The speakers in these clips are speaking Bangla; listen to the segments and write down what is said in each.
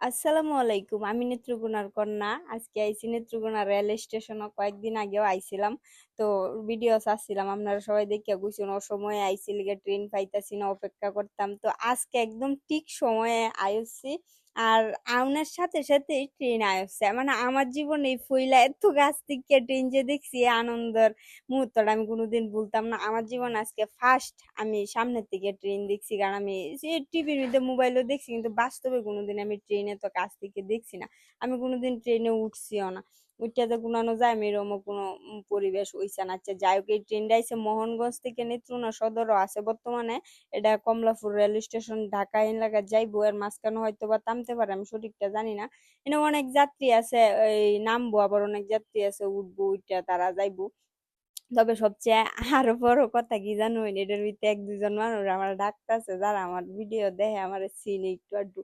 আসসালামু আলাইকুম। আমি নেত্রকোনার কন্যা। আজকে আইছি নেত্রকোনা রেল স্টেশনে। কয়েকদিন আগেও আইছিলাম। তো ভিডিও ছাড়ছিলাম। আপনারা সবাই দেখিয়া কইছেন অসময়ে আইছি লিগে ট্রেন পাইতাছি না, অপেক্ষা করতাম। তো আজকে একদম ঠিক সময়ে আইছি। আর আউনের সাথে সাথে ট্রেন আইছে। মানে আমার জীবনে এই ফইলা এত গাছ থেকে ট্রেন যে দেখছি এই আনন্দের মুহূর্তটা আমি কোনোদিন ভুলতাম না। আমার জীবন আজকে ফার্স্ট আমি সামনের থেকে ট্রেন দেখছি, কারণ আমি টিভির মধ্যে মোবাইলও দেখছি, কিন্তু বাস্তবে কোনোদিন আমি ট্রেনে তো কাছ থেকে দেখছি না। আমি কোনোদিন ট্রেনে উঠছিও না। উঠতে তো কোনো যায় আমি এরকম কোনো পরিবেশ হইছে না। আচ্ছা যাই হোক, এই ট্রেনটা আইছে মোহনগঞ্জ থেকে নেত্রকোনা সদরও আছে বর্তমানে। এটা কমলাপুর রেল স্টেশন ঢাকা এলাকা যাইবো, এর মাঝখানে হয়তো বা থামতে পারে, আমি সঠিকটা জানি না। এখানে অনেক যাত্রী আছে, এই নামবো, আবার অনেক যাত্রী আছে উঠবো, উইটা তারা যাইবো। তবে সবচেয়ে আরো বড় কথা কি জানো, এটার ভিতরে এক দুজন মানুষ আমার ডাকতেছে, যারা আমার ভিডিও দেখে আমার চিনি একটু আধটু।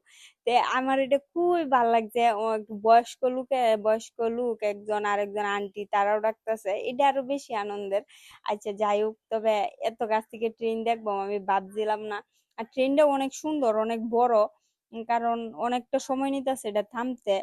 তে আমার এটা খুবই ভালো লাগছে। ও একটু বয়স্ক লোক একজন, আরেকজন আন্টি, তারাও ডাকতেছে, এটা আরো বেশি আনন্দের। আচ্ছা যাই হোক, তবে এত কাছ থেকে ট্রেন দেখবো আমি ভাবছিলাম না। আর ট্রেনটা অনেক সুন্দর, অনেক বড়। কারণ অনেকটা সময় নিতেছে এটা থামতে।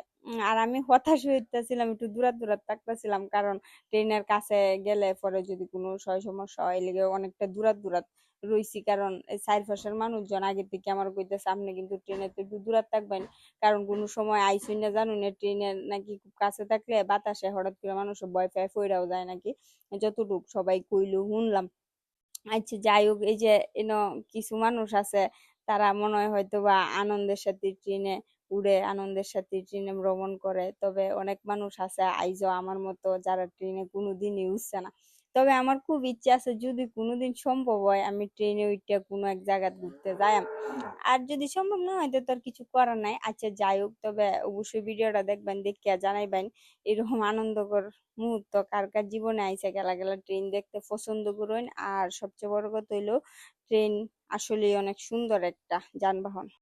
আর আমি হতাশ হইতেছিলাম, একটু দূরাত দূরাত থাকতেছিলাম, কারণ ট্রেনের কাছে গেলে পরে যদি কোনো সমস্যা হয়, লেগে অনেকটা দূরাত দূরাত রইছি। কারণ এই চারপাশের মানুষজন আগে থেকে আমার কইতেছে আপনি কিন্তু ট্রেনে তো একটু দূরাত থাকবেন, কারণ কোনো সময় আইসুই না, জানুন না ট্রেনের নাকি খুব কাছে থাকলে বাতাসে হঠাৎ করে মানুষ ভয় পায় পইড়াও যায় নাকি, যতটুক সবাই কইলো শুনলাম। আচ্ছা যাই হোক, এই যে এনো কিছু মানুষ আছে, তারা মনে হয় হয়তো বা আনন্দের সাথে ট্রেনে উড়ে, আনন্দের সাথে ট্রেনে ভ্রমণ করে। তবে অনেক মানুষ আছে আইজো আমার মতো, যারা ট্রেনে কোনোদিনই উঠছে না। তবে আমার খুব ইচ্ছা আছে, যদি কোনোদিন সম্ভব হয় আমি ট্রেনে উঠে কোনো এক জায়গা ঘুরতে যাই। আর যদি সম্ভব না হয় তো তার কিছু করার নাই। আচ্ছা যাই হোক, তবে অবশ্যই ভিডিওটা দেখবেন, দেখিয়া জানাইবেন এরকম আনন্দকর মুহূর্ত কার কার জীবনে আইসা। গেলা গেলা ট্রেন দেখতে পছন্দ করুন। আর সবচেয়ে বড় কথা হইলো, ট্রেন আসলে অনেক সুন্দর একটা যানবাহন।